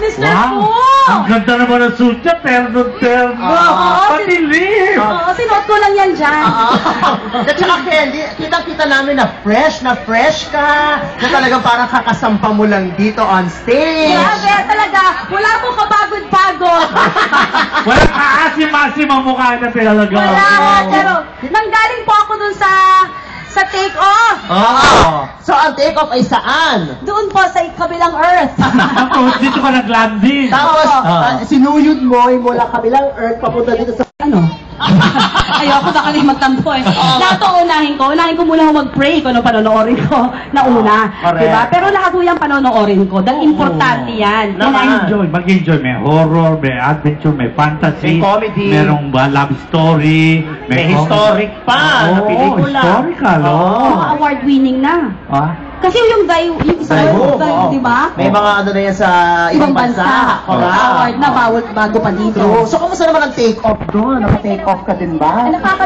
Mr. Wow! Fu! Ang ganda naman ng suit niya, terno-terno. Patilim! Oo, sinuot ko lang yan dyan. At saka Candy, kita-kita namin na fresh ka. Na talagang parang kakasampa mo lang dito on stage. Grabe, talaga. Wala mo kapagod-pagod. Walang kaasim-asim ang mukha na talaga. Wala, pero nanggaling po ako dun sa take-off. Oo. So, ang take-off ay saan? Doon po sa kabilang earth. Tapos dito ka nag-landing. Tapos, sinuyod mo yung mula kabilang earth papunta dito sa... Ano? Ayoko na kami magtampo eh. Lahat to unahin ko muna mag-pray kung ano panonoorin ko na una. Correct. Diba? Pero lahat po yung panonoorin ko. Dahil importante yan. Mag-enjoy. May horror, may adventure, may fantasy. May comedy. Merong love story. May historic pa na pelikula. Historical, Award-winning na. Ah? Kasi yung isa, di ba? May mga ano na yan sa Ibang bansa. Correct. Award na, bago pa dito. So, kamusta naman ang take-off doon? Naka-take-off ka din ba? Nakaka